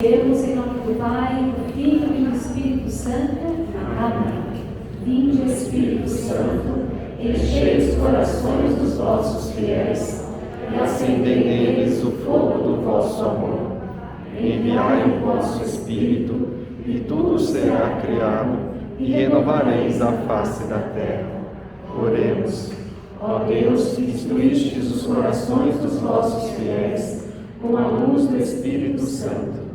Oremos em nome do Pai, do Filho e do Espírito Santo. Amém. Vinde, Espírito Santo, enchei os corações dos vossos fiéis e acendei neles o fogo do vosso amor. Enviai o vosso Espírito, e tudo será criado, e renovareis a face da terra. Oremos. Ó Deus, que instruístes os corações dos vossos fiéis com a luz do Espírito Santo,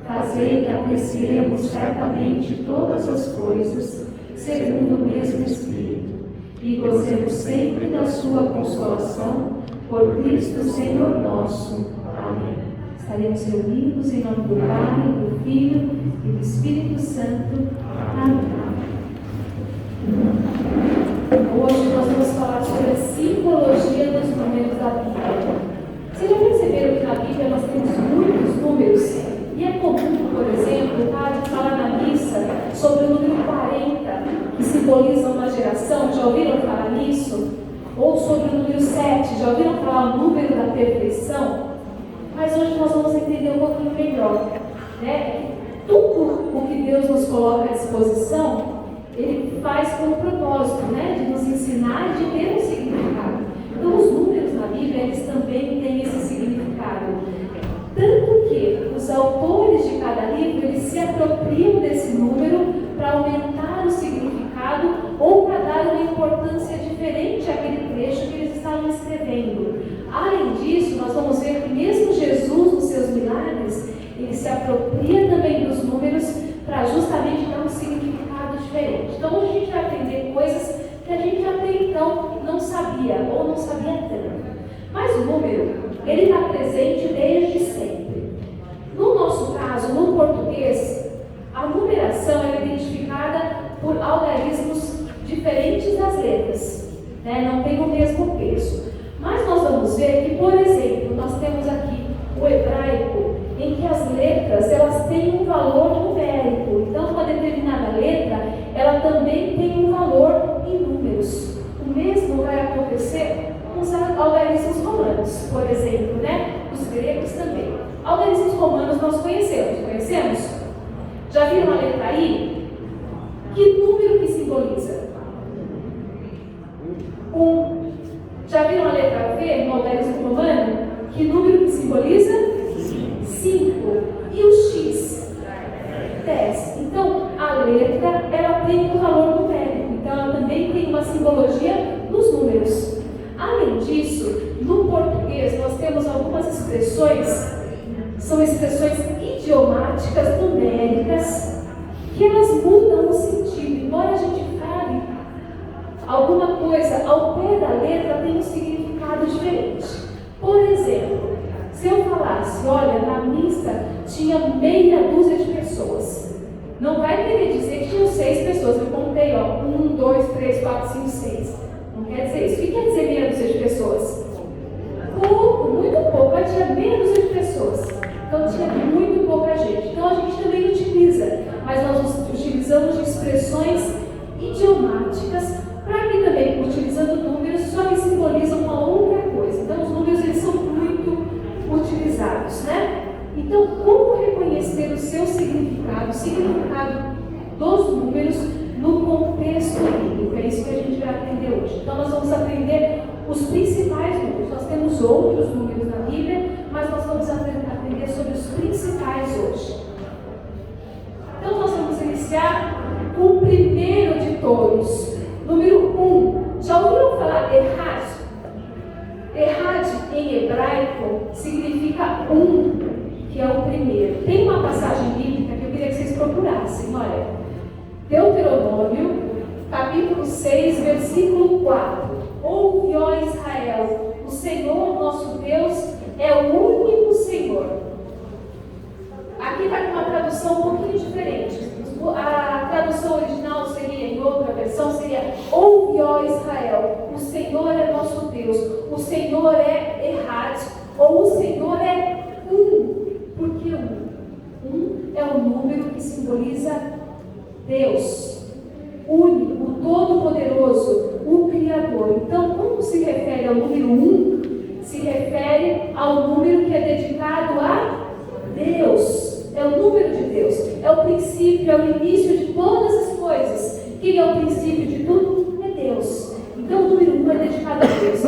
fazei que apreciemos retamente todas as coisas, segundo o mesmo Espírito, e gozemos sempre da sua consolação, por Cristo Senhor nosso. Amém. Estaremos reunidos em nome do Pai, do Filho e do Espírito Santo. Amém. Hoje nós vamos falar sobre a simbologia dos números da Bíblia. Vocês já perceberam que na Bíblia nós temos muitos números? E é comum, por exemplo, o padre falar na missa sobre o número 40, que simboliza uma geração. Já ouviram falar nisso? Ou sobre o número 7, já ouviram falar o número da perfeição? Mas hoje nós vamos entender um pouquinho melhor, né? Tudo o que Deus nos coloca à disposição, Ele faz com o propósito, né? De nos ensinar e de ter um significado. Então os números na Bíblia, eles também têm esse significado. Tanto que os autores de cada livro, eles se apropriam desse número para aumentar o significado ou para dar uma importância diferente àquele trecho que eles estavam escrevendo. Além disso, nós vamos ver que mesmo Jesus, nos seus milagres, ele se apropria também dos números para justamente dar um significado diferente. Então, hoje a gente vai aprender coisas que a gente até então não sabia ou não sabia tanto. Mas o número, ele está presente desde sempre. No nosso caso, no português, a numeração é identificada por algarismos diferentes das letras, né? Não tem o mesmo peso. Mas nós vamos ver que, por exemplo, nós temos aqui o hebraico, em que as letras elas têm um valor numérico. Então, uma determinada letra, ela também tem um valor em números. O mesmo vai acontecer com os algarismos romanos, por exemplo, né? Os gregos também. Algarismos romanos nós conhecemos? Já viram a letra I? Que número que simboliza? 1. Já viram a letra V no algarismo romano? Que número que simboliza? 5. E o X? 10. Então, a letra, ela tem um valor numérico. Então, ela também tem uma simbologia nos números. Além disso, no português, nós temos algumas expressões, são expressões idiomáticas, numéricas, que elas mudam o sentido. Embora a gente fale alguma coisa ao pé da letra, tem um significado diferente. Por exemplo, se eu falasse, olha, na missa tinha meia dúzia de pessoas, não vai querer dizer que tinham 6 pessoas. Eu contei, 1, 2, 3, 4, 5, 6. Não quer dizer isso. O que quer dizer meia dúzia de pessoas? Pouco, muito pouco. Mas tinha meia dúzia de pessoas. Então tinha muito pouca gente. Então a gente também utiliza, mas nós utilizamos de expressões idiomáticas para que também, utilizando números, só que simbolizam uma outra coisa. Então os números, eles são muito utilizados, né? Então, como reconhecer o seu significado, o significado dos números no contexto bíblico? É isso que a gente vai aprender hoje. Então, nós vamos aprender os principais números. Nós temos outros números na Bíblia, mas nós vamos aprender sobre os principais hoje. Então, nós vamos iniciar com o primeiro de todos, número 1. Já ouviram falar Errad? Errad em hebraico significa que é o primeiro. Tem uma passagem bíblica que eu queria que vocês procurassem. Olha, Deuteronômio, capítulo 6, versículo 4. Ouve, ó Israel, o Senhor nosso Deus é o único Senhor. Aqui está com uma tradução um pouquinho diferente. A tradução original seria, em outra versão, seria: ouve, ó Israel, o Senhor é nosso Deus, o Senhor é Errad, ou o Senhor é Por que 1 é o número que simboliza Deus, único, o Todo-Poderoso, o Criador. Então, como se refere ao número 1? Se refere ao número que é dedicado a Deus. é o número de Deus, é o princípio, é o início de todas as coisas. Quem é o princípio de tudo? É Deus. Então o número 1 é dedicado a Deus.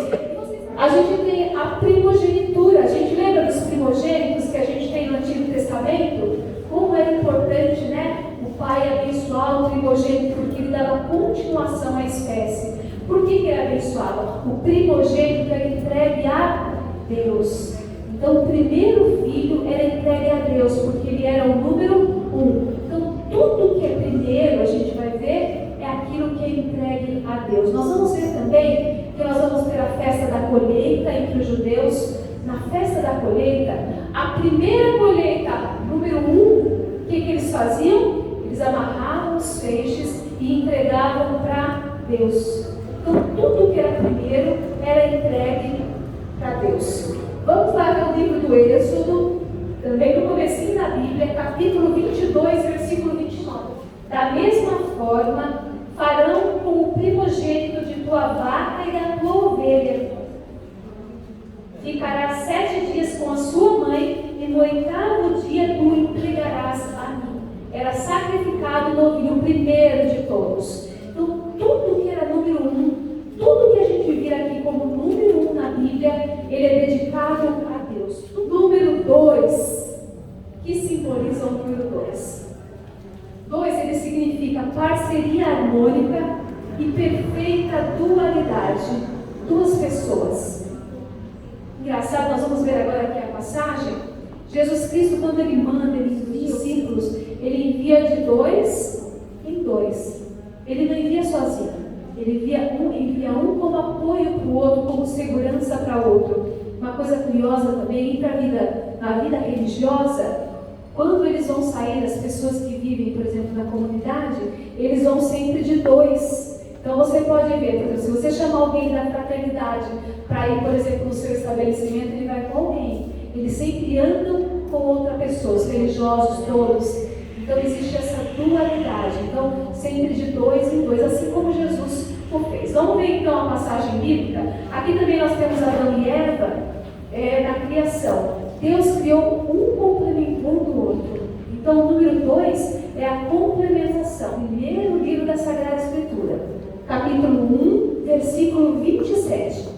A gente tem a primogenitura. A gente lembra dos primogênitos que a gente tem no Antigo Testamento? Como era importante, né? O pai abençoar o primogênito, porque ele dava continuação à espécie. Por que ele abençoava? O primogênito era entregue a Deus. Então o primeiro filho era entregue a Deus, porque ele era o número 1. Então tudo que é primeiro, a gente vai ver, é aquilo que é entregue a Deus. Nós vamos ver também que nós vamos ter a festa da colheita entre os judeus. Na festa da colheita, a primeira colheita, número 1, o que eles faziam? Eles amarravam os feixes e entregavam para Deus. Então tudo que era primeiro era entregue para Deus. Vamos lá ver o livro do Êxodo, também no comecinho da Bíblia, capítulo 22, versículo 29. Da mesma forma, farão com o primogênito de tua vaca e da tua ovelha. Ficará 7 dias com a sua mãe, e no 8º dia tu o entregarás a mim. Era sacrificado o novinho, o primeiro de todos. Então, tudo que era número 1, tudo que a gente vira aqui como número 1 na Bíblia, ele é dedicado a Deus. O número 2, que simboliza o número 2. 2, ele significa parceria harmônica e perfeita dualidade. Duas pessoas. Engraçado, nós vamos ver agora aqui a passagem. Jesus Cristo, quando ele manda, ele envia os discípulos, ele envia de 2 em 2. Ele não envia sozinho. Ele envia um como apoio para o outro, como segurança para o outro. Uma coisa curiosa também, na vida religiosa, quando eles vão sair, as pessoas que vivem, por exemplo, na comunidade, eles vão sempre de 2. Então você pode ver, por exemplo, se você chamar alguém da fraternidade para ir, por exemplo, no seu estabelecimento, ele vai com alguém. Eles sempre andam com outra pessoa, os religiosos todos. Então existe essa dualidade. Então, sempre de 2 em 2, assim como Jesus o fez. Vamos ver então a passagem bíblica. Aqui também nós temos Adão e Eva na criação. Deus criou um complementando o outro. Então, o número 2 é a complementação. Primeiro livro da Sagrada Escritura, capítulo 1, versículo 27.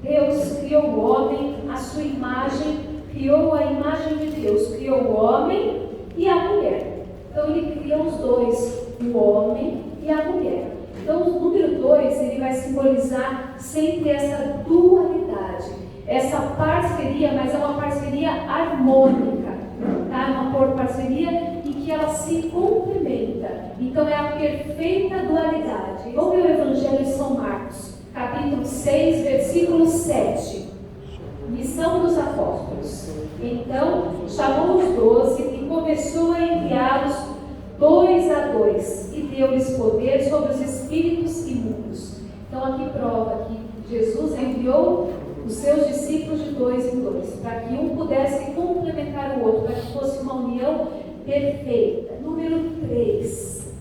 Deus criou o homem, a sua imagem, criou a imagem de Deus, criou o homem e a mulher. Então, ele cria os dois, o homem e a mulher. Então, o número 2, ele vai simbolizar sempre essa dualidade, essa parceria, mas é uma parceria harmônica, tá? Uma parceria em que ela se complementa. Então, é a perfeita dualidade. Vamos ver o Evangelho de São Marcos, capítulo 6, versículo 7. Missão dos apóstolos. Então, chamou os 12 e começou a enviá-los 2 a 2 e deu-lhes poder sobre os espíritos imundos. Então, aqui prova que Jesus enviou os seus discípulos de 2 em 2, para que um pudesse complementar o outro, para que fosse uma união perfeita. Número 3.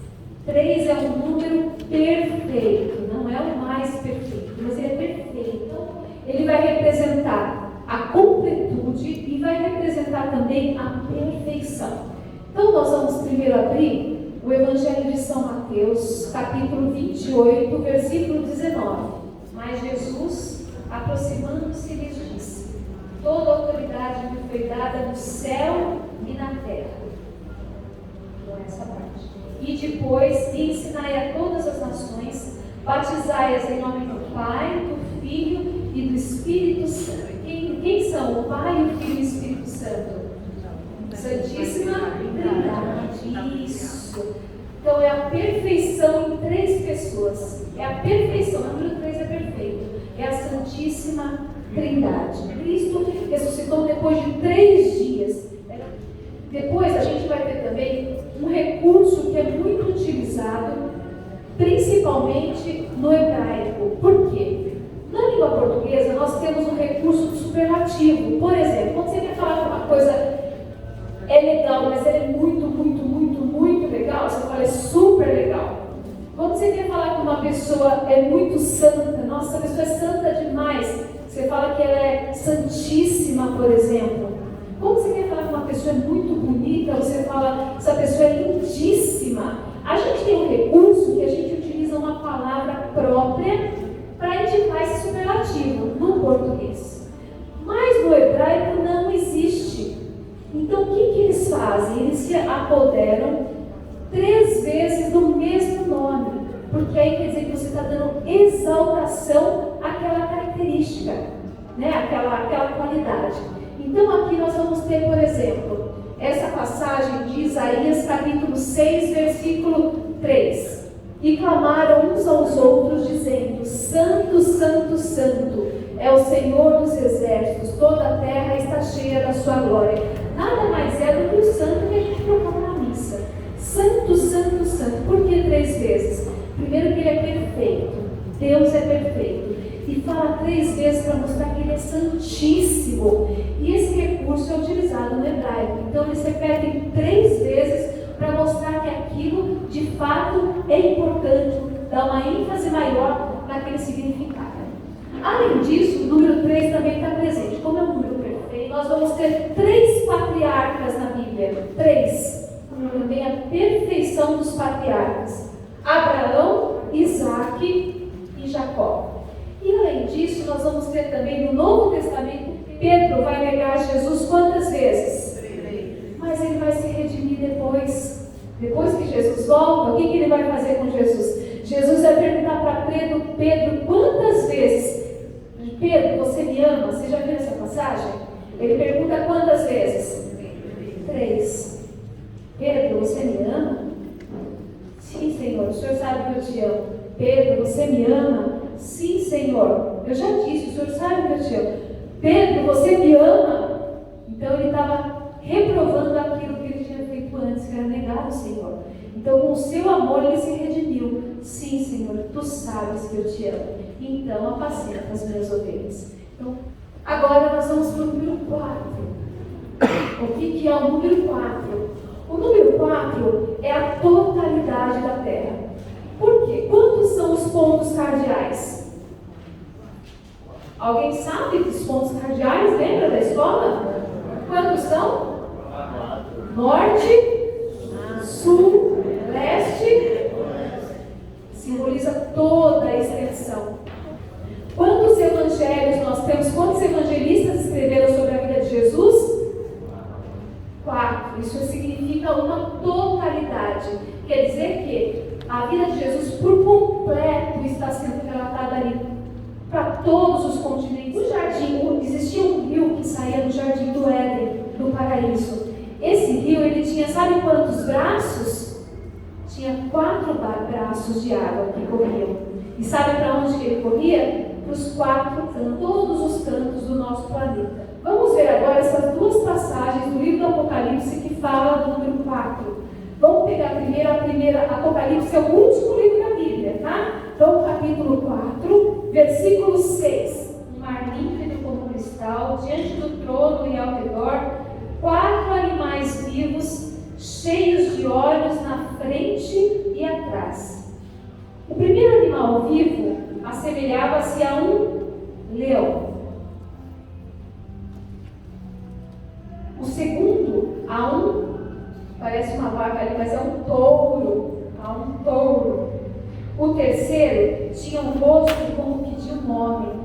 3 é um número perfeito, não é o mais perfeito, mas ele é perfeito. Então, ele vai representar a completude e vai representar também a perfeição. Então, nós vamos primeiro abrir o Evangelho de São Mateus, capítulo 28, versículo 19. Mas Jesus, aproximando-se, lhes disse: toda autoridade me foi dada no céu e na terra. Então, essa parte. E depois, ensinai a todas as nações, batizai-as em nome do Pai, do Filho e do Espírito Santo. Quem são o Pai, o Filho e o Espírito Santo? Santíssima Trindade. Isso. Então é a perfeição em 3 pessoas. É a perfeição. O número 3 é perfeito. É a Santíssima Trindade. Cristo ressuscitou depois de 3 dias. Depois a gente vai ter também um recurso que é muito utilizado, principalmente no hebraico. Por quê? Na língua portuguesa nós temos um recurso de superlativo. Por exemplo, quando você quer falar que uma coisa é legal, mas ela é muito legal, você fala é super legal. Quando você quer falar que uma pessoa é muito santa, nossa, essa pessoa é santa demais, você fala que ela é santíssima, por exemplo. Quando você quer falar que uma pessoa é muito bonita, você A gente tem um recurso que a gente utiliza uma palavra própria para indicar esse superlativo no português. Mas no hebraico não existe. Então o que eles fazem? Eles se apoderam 3 vezes do mesmo nome. Porque aí quer dizer que você está dando exaltação àquela característica, né? Aquela qualidade. Então aqui nós vamos ter, por exemplo, essa passagem de Isaías capítulo 6, versículo 3. E clamaram uns aos outros, dizendo: Santo, Santo, Santo é o Senhor dos exércitos, toda a terra está cheia da sua glória. Nada mais é do que o santo que a gente proclama na missa. Santo, Santo, Santo. Por que 3 vezes? Primeiro que ele é perfeito. Deus é perfeito. E fala 3 vezes para mostrar que ele é santíssimo. E esse recurso é utilizado no hebraico. Então eles repetem 3 vezes para mostrar que aquilo de fato é importante, dá uma ênfase maior naquele significado. Além disso, o número 3 também está presente. Como é um número perfeito, nós vamos ter 3 patriarcas na Bíblia. 3. Também a perfeição dos patriarcas: Abraão, Isaque e Jacó. E além disso, nós vamos ter também no Novo Testamento, Pedro vai negar Jesus quantas vezes? 3. Mas ele vai se redimir depois. Depois que Jesus volta, o que ele vai fazer com Jesus? Jesus vai perguntar para Pedro, quantas vezes? Pedro, você me ama? Você já viu essa passagem? Ele pergunta quantas vezes? 3. Pedro, você me ama? Sim, Senhor, o Senhor sabe que eu te amo. Pedro, você me ama? Sim, Senhor, eu já disse, o Senhor sabe que eu te amo. Pedro, você me ama? Então ele estava reprovando aquilo que ele tinha feito antes, que era negar o Senhor. Então com o seu amor ele se redimiu. Sim, Senhor, tu sabes que eu te amo. Então apacenta as minhas ovelhas. Então, agora nós vamos para o número 4. O que é o número 4? O número 4 é a totalidade da terra. Por quê? Quantos são os pontos cardeais? Alguém sabe dos pontos cardeais? Lembra da escola? Quantos são? Norte, sul, leste. Simboliza toda a extensão. Quantos evangelhos nós temos? Quantos evangelistas escreveram sobre a vida de Jesus? 4. Isso significa uma totalidade. Quer dizer que a vida de Jesus por completo está sendo relatada ali para todos os continentes. No jardim, existia um rio que saía do jardim do Éden, do paraíso. Esse rio, ele tinha, sabe quantos braços? Tinha 4 braços de água que corriam. E sabe para onde que ele corria? Para os 4 cantos, todos os cantos do nosso planeta. Vamos ver agora essas 2 passagens do livro do Apocalipse que fala do número 4. Vamos pegar a primeira, Apocalipse é o último livro da Bíblia, tá? Então, capítulo 4, versículo 6. Um mar límpido como cristal, diante do trono e ao redor, 4 animais vivos, cheios de olhos na frente e atrás. O primeiro animal vivo assemelhava-se a um leão. O segundo, a um, parece uma vaca ali, mas é um touro. A um touro. O terceiro tinha um rosto como que de um homem.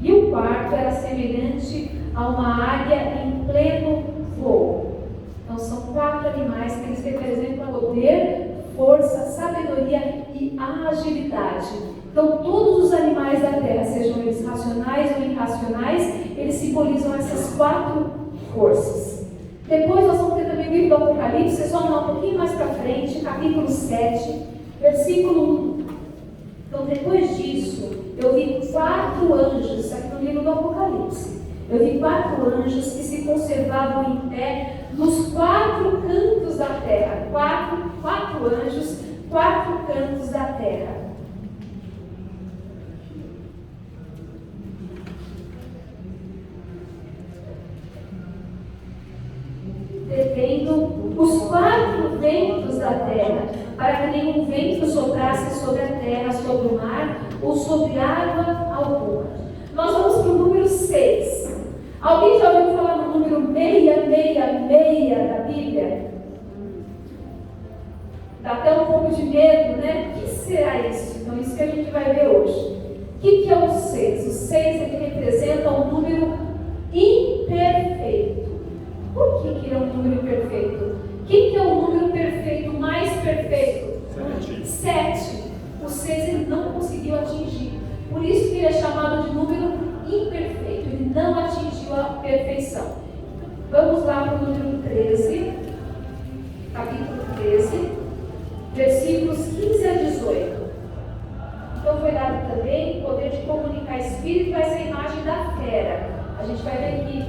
E o quarto era semelhante a uma águia em pleno voo. Então são 4 animais que eles representam poder, força, sabedoria e agilidade. Então todos os animais da terra, sejam eles racionais ou irracionais, eles simbolizam essas 4 forças. Depois nós vamos ter também o livro do Apocalipse, vocês vão lá um pouquinho mais para frente, capítulo 7, versículo 1. Então depois disso, eu vi 4 anjos, aqui no livro do Apocalipse. Eu vi 4 anjos que se conservavam em pé nos 4 cantos da terra. 4 anjos, 4 cantos da terra. Detendo os 4 ventos da terra, para que nenhum vento soprasse sobre a terra, sobre o mar ou sobre água alguma. Nós vamos para o número 6. Alguém já ouviu falar no número 666 da Bíblia? dá até um pouco de medo, né? O que será isso? Então, isso que a gente vai ver hoje. O que é o 6? O 6 ele representa um número imperfeito. Por que ele é um número perfeito? O que é o número perfeito, mais perfeito? 7. O 6 ele não conseguiu atingir. Por isso que ele é chamado de número imperfeito. Ele não atingiu a perfeição. Vamos lá para o número 13. Capítulo 13. Versículos 15 a 18. Então foi dado também o poder de comunicar espírito, vai ser a imagem da fera. A gente vai ver que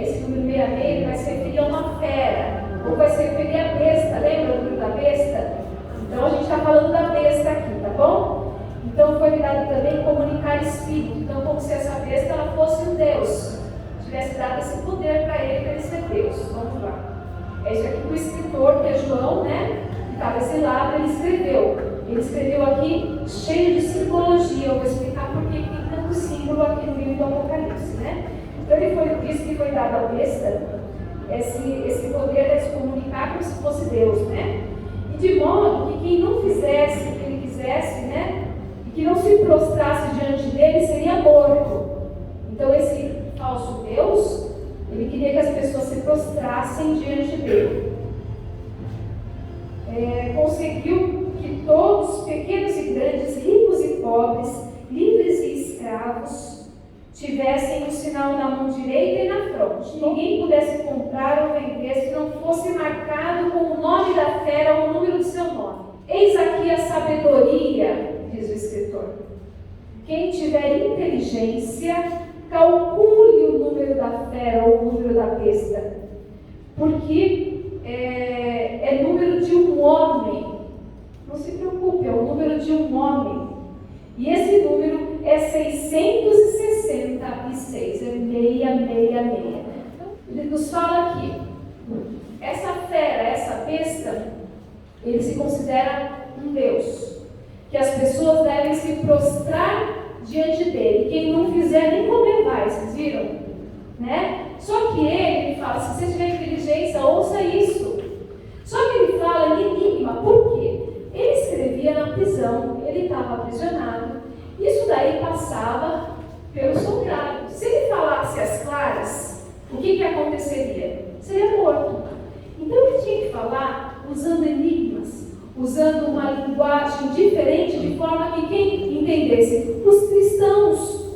esse número 66 vai se referir a uma fera, ou vai se referir à besta. Lembra do número da besta? Então a gente está falando da besta aqui, tá bom? Então foi dado também comunicar espírito. Então, como se essa besta ela fosse um Deus, tivesse dado esse poder para ele ser Deus. Vamos lá. É isso aqui que o escritor, que é João, né? Que estava desse lado, ele escreveu. Ele escreveu aqui cheio de simbologia. Eu vou explicar por que tem tanto símbolo aqui no livro do Apocalipse, né? Então ele disse que foi dado à besta esse poder de se comunicar como se fosse Deus, né? E de modo que quem não fizesse o que ele quisesse, né? E que não se prostrasse diante dele seria morto. Então esse falso Deus, ele queria que as pessoas se prostrassem diante dele. Conseguiu que todos, pequenos e grandes, ricos e pobres, livres e escravos, tivessem um sinal na mão direita e na fronte. Ninguém pudesse comprar ou vender se não fosse marcado com o nome da fera ou o número do seu nome. Eis aqui a sabedoria, diz o escritor. Quem tiver inteligência, calcule o número da fera ou o número da besta, porque é número de um homem. Não se preocupe, é o número de um homem. E esse número é 666, é 666. Então, ele nos fala aqui, essa fera, essa besta, ele se considera um Deus, que as pessoas devem se prostrar diante dele. Quem não fizer nem comer vai, vocês viram? Né? Só que ele fala, se você tiver inteligência, ouça isso. Só que ele fala em enigma, por quê? Ele escrevia na prisão, ele estava aprisionado. Isso daí passava pelo soldado. Se ele falasse às claras, o que aconteceria? Seria morto. Então ele tinha que falar usando enigmas, usando uma linguagem diferente, de forma que quem entendesse? Os cristãos.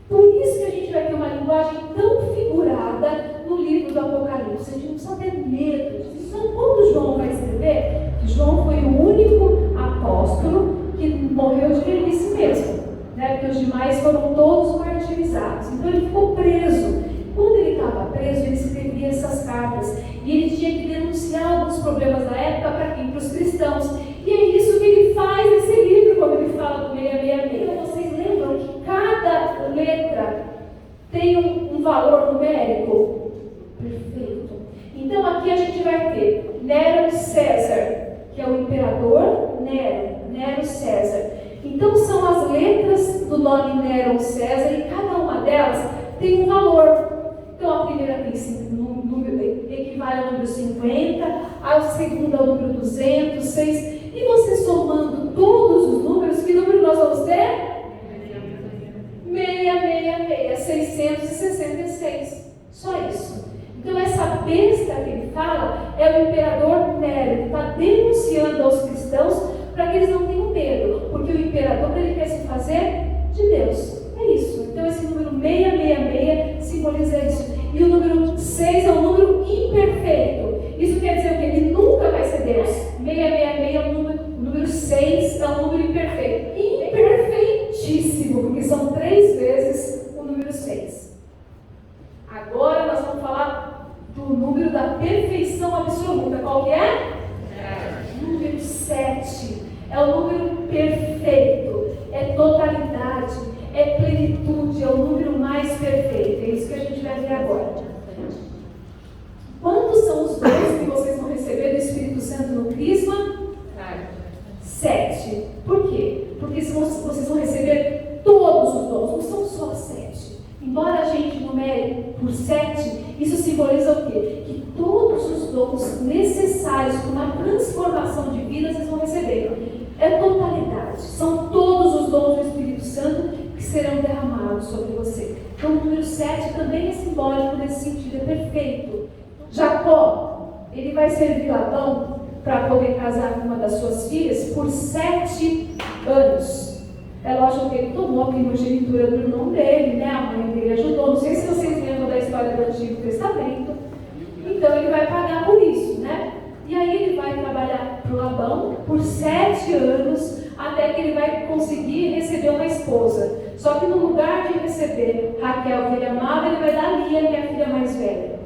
Por isso que a gente vai ter uma linguagem tão figurada no livro do Apocalipse. A gente não precisa ter medo disso. Quando João vai escrever, João foi o único apóstolo que morreu de velhice mesmo, né? Porque os demais foram todos martirizados. Então ele ficou preso. Quando ele estava preso, ele escrevia essas cartas. E ele tinha que denunciar alguns problemas da época para quem? Para os cristãos. E é isso que ele faz nesse livro, quando ele fala do 666. Então vocês lembram que cada letra tem um valor numérico? Perfeito. Então aqui a gente vai ter Nero César, que é o imperador Nero César. Então são as letras do nome Nero César e cada uma delas tem um valor. Então a primeira tem equivale ao número 50, a segunda ao número 206, e você somando todos os números, que número nós vamos ter? 666. Só isso. Então essa besta que ele fala é o imperador Nero. Ele está denunciando aos cristãos para que eles não tenham medo, porque o imperador ele quer se fazer de Deus. É isso. Então esse número 666 simboliza isso. E o número 6 é um número imperfeito. Isso quer dizer que ele nunca vai ser Deus. 666 é o número 6 é um número imperfeito. Imperfeitíssimo, porque são 3 vezes o número 6. Agora nós vamos falar do número da perfeição absoluta. Qual que é? Número 7. É o número perfeito. É totalidade. É plenitude. É o número mais perfeito. É isso que a gente vai ver agora. Quantos são os dons que vocês vão receber do Espírito Santo no Crisma? 7. Por quê? Porque vocês vão receber todos os dons, não são só 7. Embora a gente numere por 7, isso simboliza o quê? Que todos os dons necessários para uma transformação de vida, vocês vão receber. É totalidade. São todos os dons do Espírito Santo que serão derramados sobre você. Então, o número 7 também é simbólico nesse sentido, é perfeito. Jacó, ele vai servir Labão para poder casar com uma das suas filhas por 7 anos. É lógico que ele tomou a primogenitura do irmão dele, né? A mãe dele ajudou. Não sei se vocês lembram da história do Antigo Testamento. Então ele vai pagar por isso, né? E aí ele vai trabalhar para o Labão por 7 anos, até que ele vai conseguir receber uma esposa. Só que no lugar de receber Raquel, que ele amava, ele vai dar Lia, que é a filha mais velha.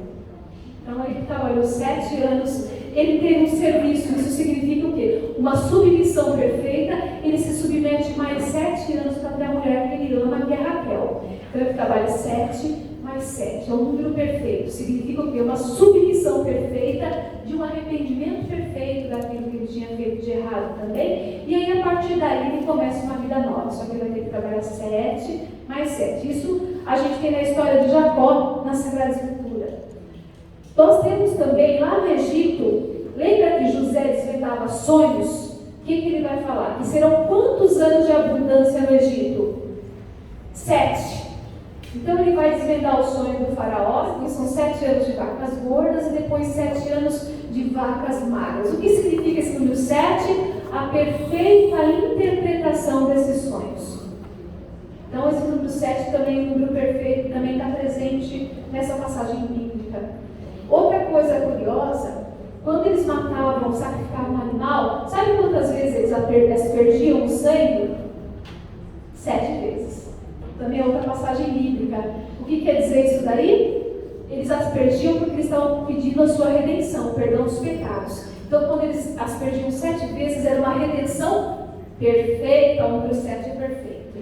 Então ele trabalhou 7 anos, ele teve um serviço. Isso significa o quê? Uma submissão perfeita. Ele se submete mais 7 anos para ter a mulher que ele ama, que é Raquel. Então ele trabalha 7 mais 7, é um número perfeito. Significa o quê? Uma submissão perfeita, de um arrependimento perfeito daquilo que ele tinha feito de errado também. E aí a partir daí ele começa uma vida nova. Só que ele vai ter que trabalhar 7 mais 7. Isso a gente tem na história de Jacó, na Sagrada Escritura. Nós temos também lá no Egito, lembra que José desvendava sonhos? O que ele vai falar? Que serão quantos anos de abundância no Egito? 7. Então ele vai desvendar o sonho do faraó, que são 7 anos de vacas gordas e depois 7 anos de vacas magras. O que significa esse número 7? A perfeita interpretação desses sonhos. Então esse número 7 também, o número perfeito, também está presente nessa passagem bíblica. Outra coisa curiosa, quando eles matavam, sacrificavam um animal, sabe quantas vezes eles aspergiam o sangue? 7 vezes. Também é outra passagem bíblica. O que quer dizer isso daí? Eles aspergiam porque eles estavam pedindo a sua redenção, o perdão dos pecados. Então, quando eles aspergiam 7 vezes, era uma redenção perfeita. O número 7 é perfeito.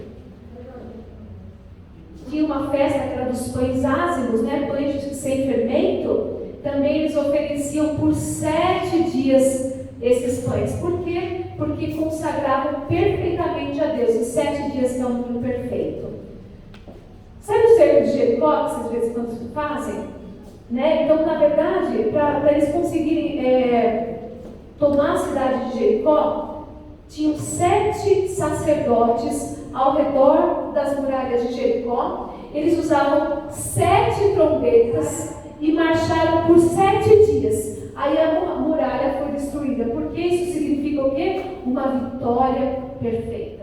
Tinha uma festa que era dos pães ázimos, né? Pães sem fermento. Também eles ofereciam por 7 dias esses pães. Por quê? Porque consagravam perfeitamente a Deus. Em 7 dias, que é um número perfeito. Sabe o cerco de Jericó, que vocês de vez em quando fazem? Né? Então, na verdade, para eles conseguirem tomar a cidade de Jericó, tinham 7 sacerdotes ao redor das muralhas de Jericó. Eles usavam 7 trombetas e marcharam por 7 dias. Aí a muralha foi destruída, porque isso significa o quê? Uma vitória perfeita.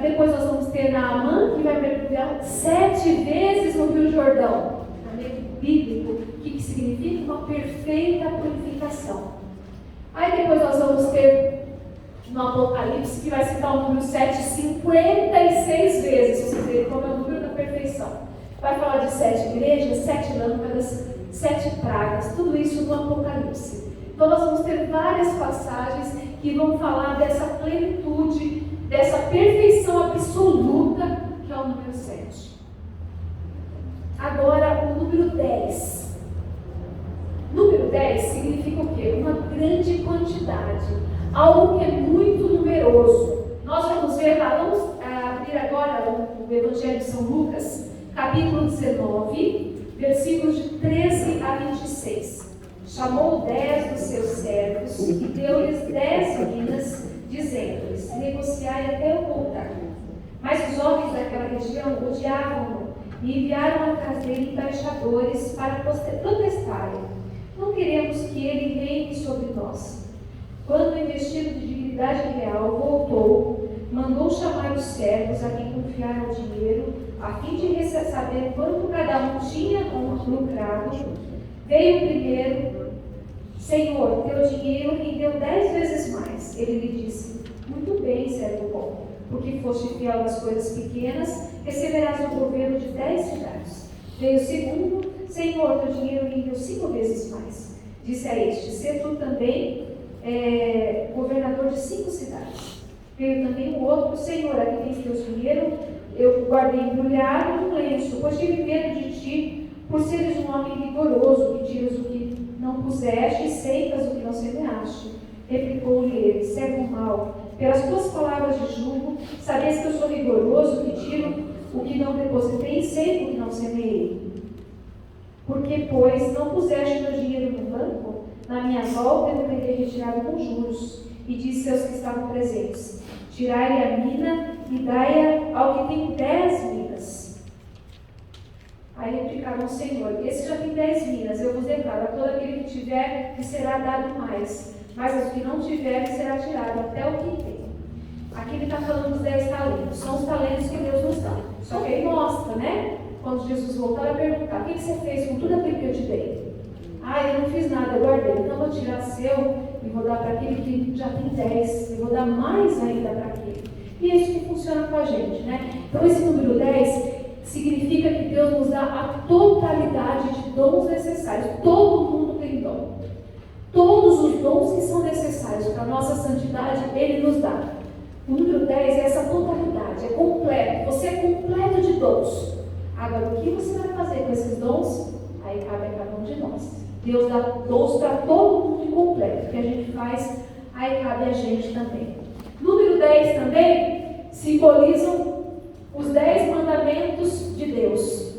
Depois nós vamos ter Naamã, que vai mergulhar 7 vezes no Rio Jordão. Também bíblico. O que significa? Uma perfeita purificação. Aí depois nós vamos ter no Apocalipse, que vai citar o número 7 56 vezes. Vocês verem como é o número da perfeição. Vai falar de 7 igrejas, 7 lâmpadas, 7 pragas, tudo isso no Apocalipse. Então nós vamos ter várias passagens que vão falar dessa plenitude, dessa perfeição absoluta que é o número 7. Agora o número 10. Número 10 significa o quê? Uma grande quantidade, algo que é muito numeroso. Nós vamos ver, vamos abrir agora o Evangelho de São Lucas, capítulo 19, versículos de 13 a 26. Chamou 10 dos seus servos e deu-lhes 10 minas, dizendo-lhes: negociai até eu voltar. Mas os homens daquela região odiavam-no e enviaram atrás dele embaixadores para protestarem: não queremos que ele reine sobre nós. Quando, investido de dignidade real, voltou, mandou chamar os servos a quem confiaram o dinheiro, a fim de saber quanto cada um tinha lucrado. Veio o primeiro: Senhor, teu dinheiro rendeu 10 vezes mais. Ele lhe disse: muito bem, servo bom, porque foste fiel nas coisas pequenas, receberás o governo de 10 cidades. Veio o segundo: Senhor, teu dinheiro rendeu 5 vezes mais. Disse a este: sê tu também governador de 5 cidades. Veio também o outro: Senhor, aqui tens teu dinheiro, eu guardei embrulhado num lenço, pois tive medo de ti, por seres um homem rigoroso, que tiras o que não puseste e ceifas o que não semeaste. Replicou-lhe ele: servo mau, pelas tuas palavras de julgo, sabes que eu sou rigoroso, que tiro o que não depositei e ceifo o que não semeei. Porque, pois, não puseste meu dinheiro no banco? minha volta eu terei retirado com juros. E disse aos que estavam presentes: tirai-lhe a mina e dai-a ao que tem 10 minas. Aí replicaram ao Senhor: esse já tem 10 minas, eu vos declaro, a todo aquele que tiver lhe será dado mais, mas aos que não tiver lhe será tirado até o que tem. Aqui ele está falando dos 10 talentos, são os talentos que Deus nos dá. Só que ele mostra, né? Quando Jesus voltar, vai perguntar: o que você fez com tudo aquilo que eu te dei? Eu não fiz nada, eu guardei. Então eu vou tirar seu e vou dar para aquele que já tem 10, e vou dar mais ainda para aquele. E é isso que funciona com a gente, né? Então esse número 10 significa que Deus nos dá a totalidade de dons necessários. Todo mundo tem dom. Todos os dons que são necessários para a nossa santidade, Ele nos dá. O número 10 é essa totalidade, é completo. Você é completo de dons. Agora, o que você vai fazer com esses dons? Aí cabe a cada um de nós. Deus dá dons para todo mundo completo. O que a gente faz, aí cabe a gente também. Número 10 também simbolizam os 10 mandamentos de Deus.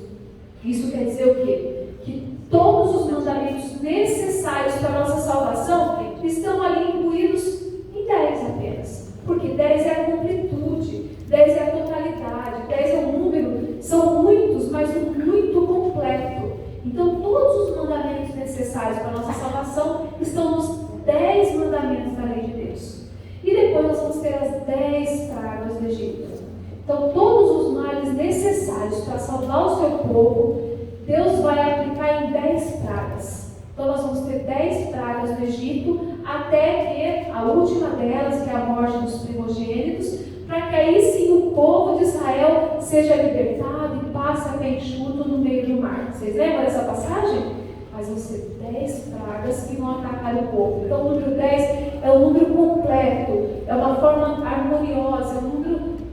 Isso quer dizer o quê? Que todos os mandamentos necessários para a nossa salvação estão ali incluídos em 10 apenas. Porque 10 é a completude, 10 é a totalidade, 10 é um número, são muitos, mas um muito completo. Então todos os mandamentos necessários para a nossa salvação estão nos 10 mandamentos da lei de Deus. E depois nós vamos ter as 10 pragas do Egito. Então todos os males necessários para salvar o seu povo, Deus vai aplicar em 10 pragas. Então nós vamos ter 10 pragas do Egito, até que a última delas, que é a morte dos primogênitos, para que aí sim o povo de Israel seja libertado e passe a pé enxuto no meio do mar. Vocês lembram dessa passagem? Mas vão ser 10 pragas que vão atacar o povo. Então o número 10 é um número completo, é uma forma harmoniosa,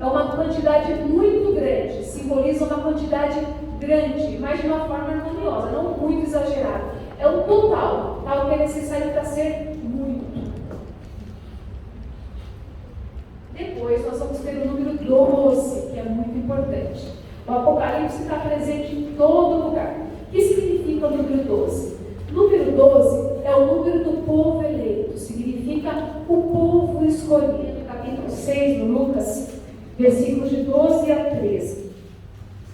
é uma quantidade muito grande, simboliza uma quantidade grande, mas de uma forma harmoniosa, não muito exagerada. É um total, tá? O que é necessário para ser muito. Depois nós vamos ter o número 12, que é muito importante. O Apocalipse está presente em todo lugar. O que significa o número 12? O número 12 é o número do povo eleito, significa o povo escolhido. Capítulo 6 do Lucas, versículos de 12 a 13.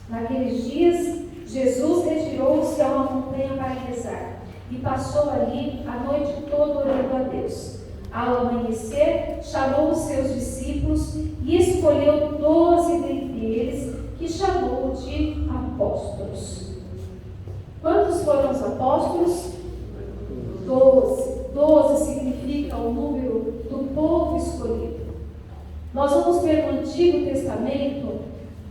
Naqueles dias, Jesus retirou-se a uma montanha para rezar e passou ali a noite toda orando a Deus. Ao amanhecer, chamou os seus discípulos e escolheu 12 dentre eles, que chamou de apóstolos. Quantos foram os apóstolos? 12. 12 significa o número do povo escolhido. Nós vamos ter no Antigo Testamento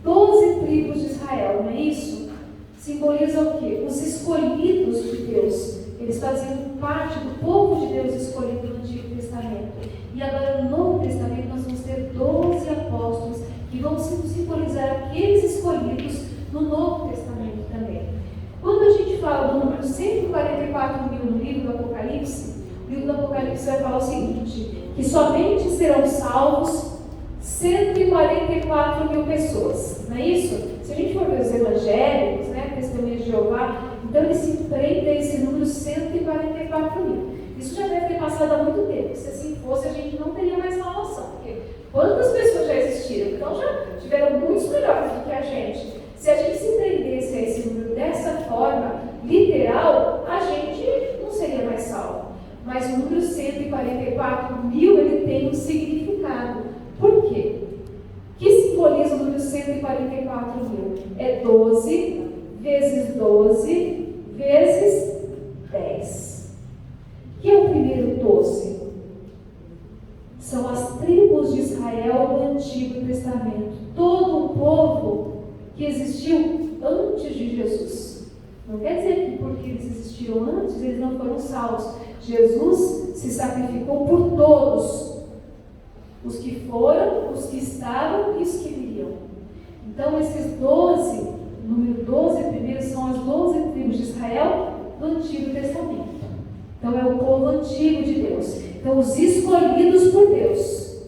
12 tribos de Israel, não é isso? Simboliza o quê? Os escolhidos de Deus. Eles faziam parte do povo de Deus escolhido no Antigo Testamento. E agora no Novo Testamento nós vamos ter 12 apóstolos que vão simbolizar aqueles escolhidos no Novo Testamento também. Quando a gente fala do número 144 mil no livro do Apocalipse, o livro do Apocalipse vai falar o seguinte: que somente serão salvos 144 mil pessoas, não é isso? Se a gente for ver os evangélicos, né, Testemunhas de Jeová, então eles se prendem a esse número 144 mil. Isso já deve ter passado há muito tempo. Se assim fosse, a gente não teria mais salvação, porque quantas pessoas já existiram? Então já tiveram muitos melhores do que a gente. Se a gente se prendesse a esse número dessa forma, literal, a gente não seria mais salvo. Mas o número 144 mil, ele tem um significado. Por quê? O que simboliza o número 144 mil? É 12 vezes 12 vezes 10. O que é o primeiro 12? São as tribos de Israel do Antigo Testamento. Todo o povo que existiu antes de Jesus. Não quer dizer que porque eles existiram antes, eles não foram salvos. Jesus se sacrificou por todos. Os que foram, os que estavam e os que viriam. Então esses 12, número 12 primeiro, são as 12 tribos de Israel do Antigo Testamento. Então é o povo antigo de Deus. Então os escolhidos por Deus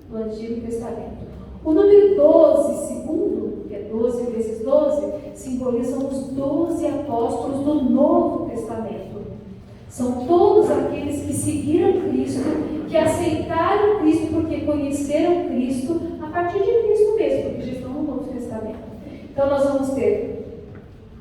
do Antigo Testamento. O número 12, segundo, que é 12 vezes 12, simbolizam os 12 apóstolos do Novo Testamento. São todos aqueles que seguiram Cristo, que aceitaram Cristo porque conheceram Cristo a partir de Cristo mesmo, porque já estão no Novo Testamento. Então nós vamos ter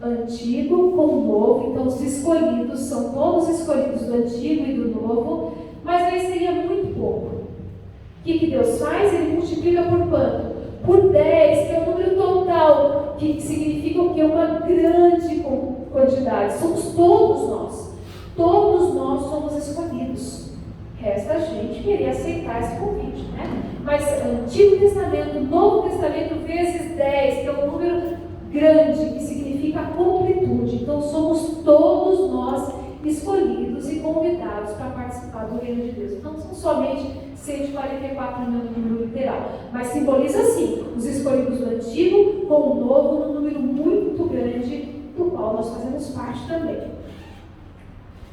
Antigo com Novo, então os escolhidos são todos escolhidos do Antigo e do Novo, mas aí seria muito pouco. O que Deus faz? Ele multiplica por quanto? Por 10, que é o número total, que significa o quê? Uma grande quantidade. Somos todos nós. Todos nós somos escolhidos. Resta a gente querer aceitar esse convite, né? Mas Antigo Testamento, Novo Testamento vezes 10, que é um número grande, que significa completude. Então somos todos nós escolhidos e convidados para participar do reino de Deus. Então são somente 144 no número literal, mas simboliza assim, os escolhidos do Antigo com o Novo, num número muito grande, do qual nós fazemos parte também.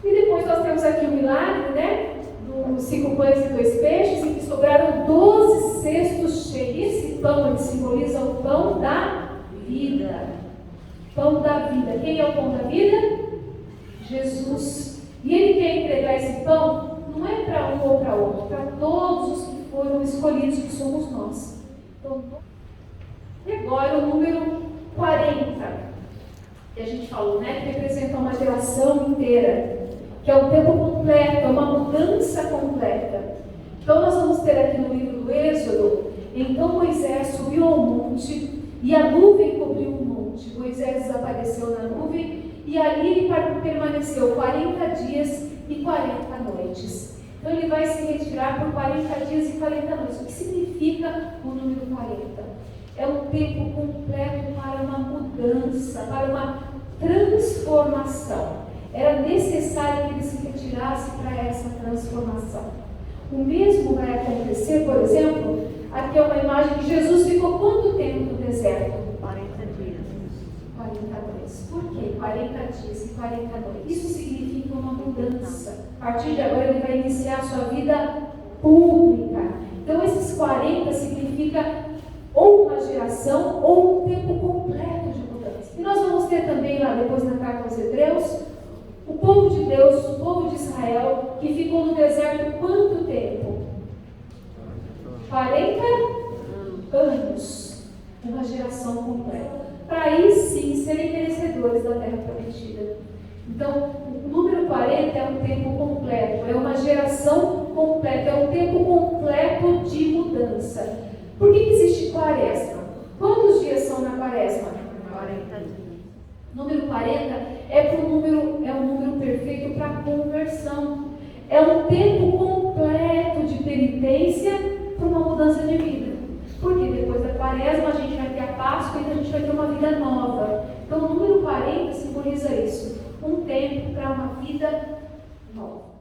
E depois nós temos aqui o milagre, né? Dos 5 pães e 2 peixes, em que sobraram 12 cestos cheios. Esse pão ele simboliza o pão da vida. Pão da vida. Quem é o pão da vida? Jesus. E ele quer entregar esse pão, não é para um ou para outro, para todos os que foram escolhidos, que somos nós. Então, e agora o número 40, que a gente falou, né? Que representa uma geração inteira. Que é um tempo completo, é uma mudança completa. Então nós vamos ter aqui no livro do Êxodo, então Moisés subiu ao monte e a nuvem cobriu o monte. Moisés desapareceu na nuvem e ali ele permaneceu 40 dias e 40 noites. Então ele vai se retirar por 40 dias e 40 noites. O que significa o número 40? É um tempo completo para uma mudança, para uma transformação. Era necessário que ele se retirasse para essa transformação. O mesmo vai acontecer, por exemplo, aqui é uma imagem que Jesus ficou quanto tempo no deserto? 40 dias. 40 noites. Por quê? 40 dias e 40 noites. Isso significa uma mudança. A partir de agora ele vai iniciar a sua vida pública. Então esses 40 significa ou uma geração ou um tempo completo de mudança. E nós vamos ter também lá depois na carta aos Hebreus, o povo de Deus, o povo de Israel, que ficou no deserto quanto tempo? 40 anos. Uma geração completa. Para aí sim serem merecedores da terra prometida. Então, o número 40 é um tempo completo, é uma geração completa, é um tempo completo de mudança. Por que existe quaresma? Quantos dias são na quaresma? 40 dias. Número 40 é um número perfeito para conversão. É um tempo completo de penitência para uma mudança de vida. Porque depois da quaresma a gente vai ter a Páscoa e a gente vai ter uma vida nova. Então o número 40 simboliza isso. Um tempo para uma vida nova.